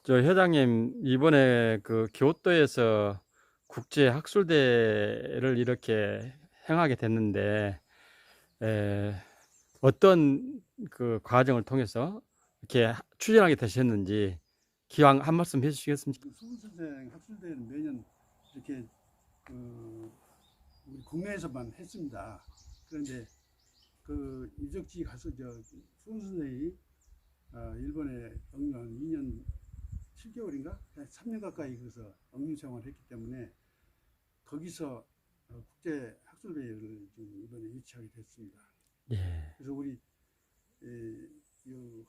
저 회장님, 이번에 그 교토에서 국제 학술대를 이렇게 행하게 됐는데, 어떤 그 과정을 통해서 이렇게 추진하게 되셨는지 기왕 한 말씀 해주시겠습니까? 수훈선생 학술대회는 매년 이렇게 우리 국내에서만 했습니다. 그런데 그 유적지 가서 수훈선생이 일본에 억류한 2년 7개월인가 3년 가까이 거기서 억류 생활을 했기 때문에 거기서 국제 학술대회를 지금 이번에 유치하게 됐습니다. 예. 그래서 우리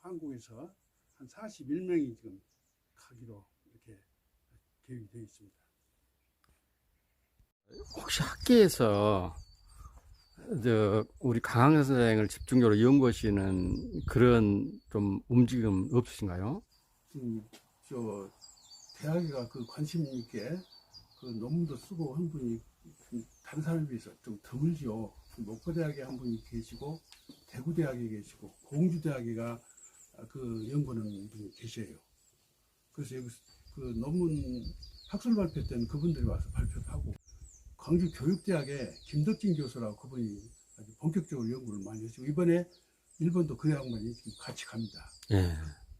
한국에서 한 41명이 지금 가기로 이렇게 계획이 되어 있습니다. 혹시 학계에서 우리 강항 선생을 집중적으로 연구하시는 그런 좀 움직임 없으신가요? 저 대학이가 그 관심 있게 그 논문도 쓰고 한 분이 다른 사람에 비해서 좀 드물지요. 목포대학에 한 분이 계시고 대구대학에 계시고 공주대학에가 그 연구하는 분이 계셔요. 그래서 여기 그 논문 학술 발표 때는 그분들이 와서 발표하고, 광주교육대학에 김덕진 교수라고 그분이 아주 본격적으로 연구를 많이 하시고, 이번에 일본도 그 양반이 지금 같이 갑니다. 예.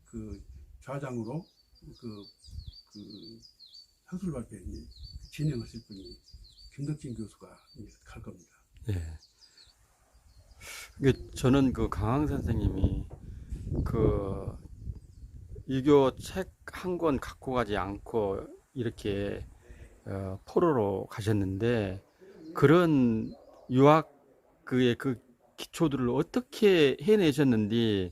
그 좌장으로 그 학술 발표 진행하실 분이 김덕진 교수가 갈 겁니다. 예. 저는 그 강항 선생님이 그 유교 책 한 권 갖고 가지 않고 이렇게 포로로 가셨는데, 그런 유학 그 기초들을 어떻게 해내셨는지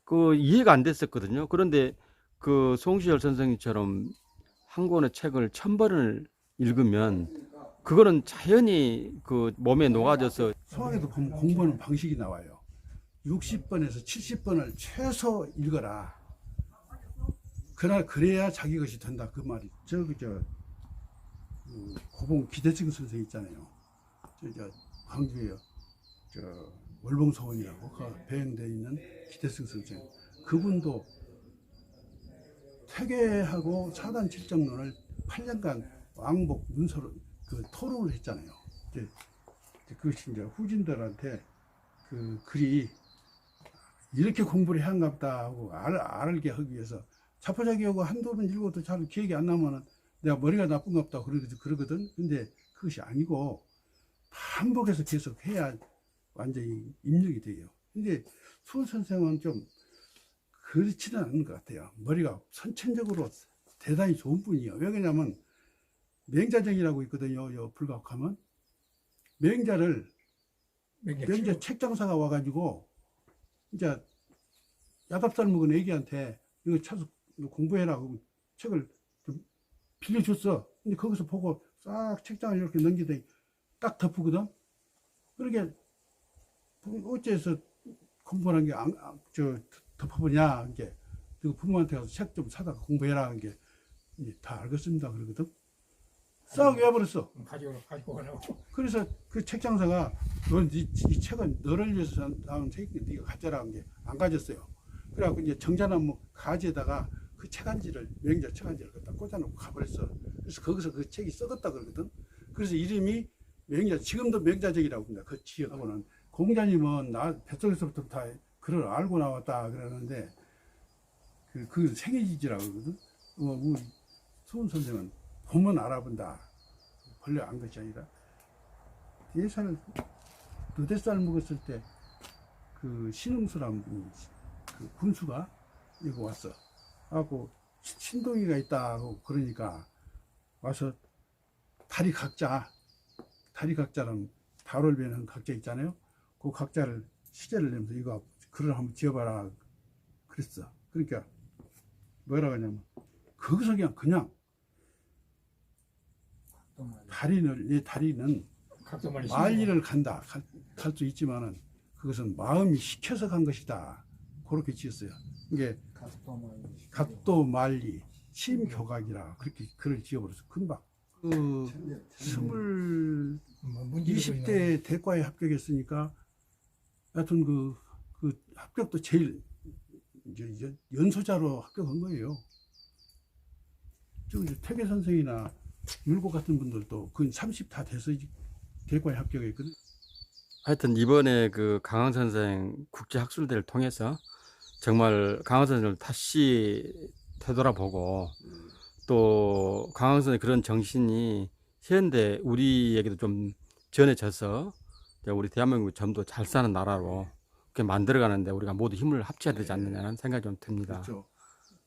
그 이해가 안 됐었거든요. 그런데 그 송시열 선생님처럼 한 권의 책을 1000번을 읽으면 그거는 자연히 그 몸에 녹아져서. 수학에도 보면 공부하는 방식이 나와요. 60번에서 70번을 최소 읽어라. 그래야 자기 것이 된다. 그 말이. 고봉 기대증 선생 있잖아요. 광주에 월봉서원이라고 그 배행되어 있는 기대승 선생. 그분도 퇴계하고 사단 칠정론을 8년간 왕복 문서로 그 토론을 했잖아요. 이제 그것이 이제 후진들한테 그 글이 이렇게 공부를 해한가 보다 하고 알게 하기 위해서 자포자기하고 한두 번 읽어도 잘 기억이 안 나면은 내가 머리가 나쁜가 보다 그러거든. 근데 그것이 아니고 반복해서 계속 해야 완전히 입력이 돼요. 근데 수훈 선생은 좀 그렇지는 않은 것 같아요. 머리가 선천적으로 대단히 좋은 분이에요. 왜냐면 맹자정이라고 있거든요. 요 불가하면 맹자를 맹자 책장사가 와가지고 이제 야답살 먹은 애기한테 이거 찾아서 공부해라 하고 책을 좀 빌려줬어. 근데 거기서 보고 싹 책장을 이렇게 넘기더니 딱 덮으거든. 그러게 어째서 공부하는 게 덮어보냐 이게 그 부모한테 가서 책 좀 사다가 공부해라 이게 다 알겠습니다 그러거든. 싹 외워버렸어. 가지고 가라고. 그래서 그 책장사가 이 책은 너를 위해서 나온 책이니까 네가 가져라 한 게 안 가졌어요. 그래갖고 이제 정자나무 가지에다가 그 책안지를 맹자 책안지를 갖다 꽂아놓고 가버렸어. 그래서 거기서 그 책이 썩었다 그러거든. 그래서 이름이 맹자, 지금도 맹자적이라고 합니다. 그 지역하고는 공자님은 나 뱃속에서부터 다 글을 알고 나왔다 그러는데 그 생애지지라고 그러거든. 우리 수훈 선생은 보면 알아본다. 벌레 안 것이 아니라 4살, 2살 먹었을 때 그 신흥수라는 그 군수가 여기 왔어. 하고 신동이가 있다고 그러니까 와서 다리 각자랑 다를 베는 각자 있잖아요. 그 각자를 시제를 내면서 이거 글을 한번 지어봐라 그랬어. 그러니까 뭐라고 하냐면 거기서 그냥 내 다리는 말리를 간다. 갈 수 있지만은 그것은 마음이 시켜서 간 것이다. 그렇게 지었어요. 이게 각도 말리 심교각이라 그렇게 글을 지어버렸어. 금방. 20대 대과에 합격했으니까 하여튼 그 합격도 제일 이제 연소자로 합격한 거예요. 저 퇴계 선생이나 율곡 같은 분들도 그 30 다 돼서 대과에 합격했거든. 하여튼 이번에 그 강황 선생 국제학술대를 통해서 정말 강황 선생을 다시 되돌아보고 또 강황 선생의 그런 정신이 현대 우리에게도 좀 전해져서 우리 대한민국이 좀 더 잘 사는 나라로 그렇게 만들어가는데 우리가 모두 힘을 합쳐야 되지 않느냐는 생각이 좀 듭니다. 그렇죠.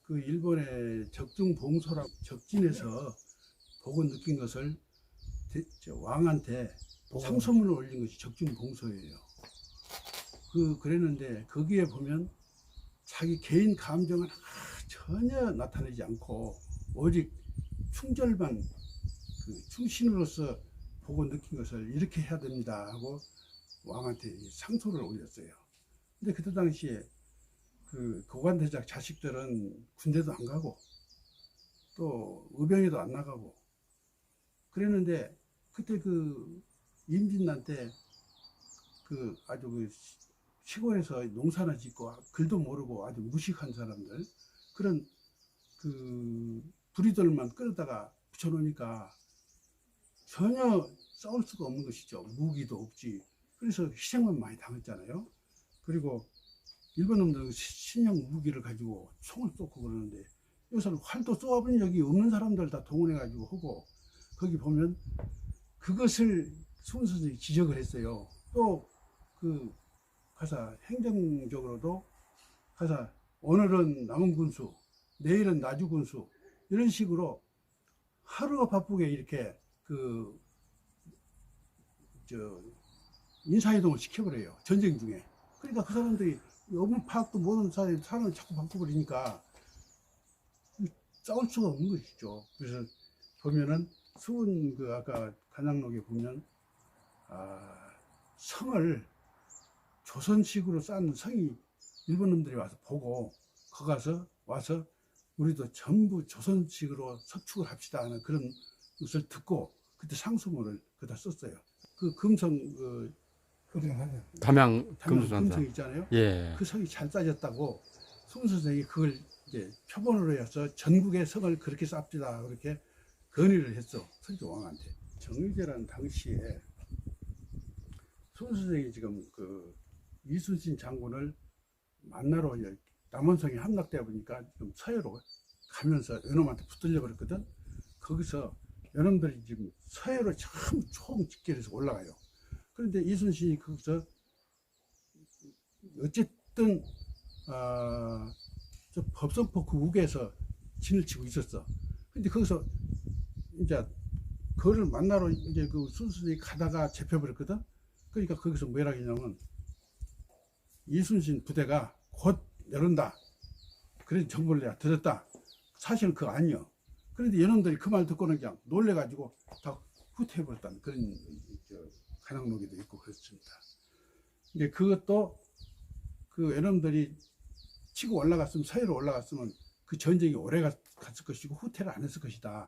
그 일본의 적중봉소라고 적진에서 보고 느낀 것을 왕한테 상소문을 올린 것이 적중봉소예요. 그랬는데 거기에 보면 자기 개인 감정은 전혀 나타내지 않고 오직 충절만 충신으로서 보고 느낀 것을 이렇게 해야 됩니다 하고 왕한테 상소를 올렸어요. 근데 그때 당시에 그 고관대작 자식들은 군대도 안 가고 또 의병에도 안 나가고 그랬는데 그때 그 임진난 때 그 아주 그 시골에서 농사나 짓고 글도 모르고 아주 무식한 사람들 그런 그 부리들만 끌어다가 붙여놓으니까 전혀 싸울 수가 없는 것이죠. 무기도 없지. 그래서 희생만 많이 당했잖아요. 그리고 일본 놈들 신형 무기를 가지고 총을 쏘고 그러는데 여기서 활도 쏘아본 적이 없는 사람들 다 동원해가지고 하고 거기 보면 그것을 수훈 선생이 지적을 했어요. 또 그 가사 행정적으로도 가사 오늘은 남은 군수, 내일은 나주 군수 이런 식으로 하루가 바쁘게 이렇게 인사이동을 시켜버려요. 전쟁 중에. 그러니까 그 사람들이 업무 파악도 모르는 사람을 자꾸 바꿔버리니까 싸울 수가 없는 것이죠. 그래서 보면은 수훈 그 아까 간양록에 보면 성을 조선식으로 쌓는 성이 일본 놈들이 와서 보고 거기 가서 와서 우리도 전부 조선식으로 석축을 합시다 하는 그런 것을 듣고 그때 상소문을 그다 썼어요. 그 금성 담양 금수산사 금성 있잖아요. 예. 그 성이 잘 따졌다고 수훈 선생이 그걸 이제 표본으로 해서 전국의 성을 그렇게 쌓읍시다 그렇게 건의를 했어. 선조왕한테. 정의제라는 당시에 손수정이 지금 그 이순신 장군을 만나러 남원성에 함락되어 보니까 좀 서해로 가면서 연놈한테 붙들려 버렸거든. 거기서 연놈들이 지금 서해로 총 집결해서 올라가요. 그런데 이순신이 거기서 어쨌든 저 법성포 그 우에서 진을 치고 있었어. 근데 거기서 이제 그를 만나러 이제 그 순순히 가다가 잡혀버렸거든. 그러니까 거기서 뭐라 했냐면 이순신 부대가 곧 내려온다. 그래서 정보를 내가 들었다. 사실은 그거 아니요. 그런데 연놈들이 그 말 듣고는 그냥 놀래가지고 다 후퇴해버렸다는 그런 가낭록에도 있고 그렇습니다. 이게 그것도 그 연놈들이 치고 올라갔으면 서해로 올라갔으면 그 전쟁이 오래 갔을 것이고 후퇴를 안 했을 것이다.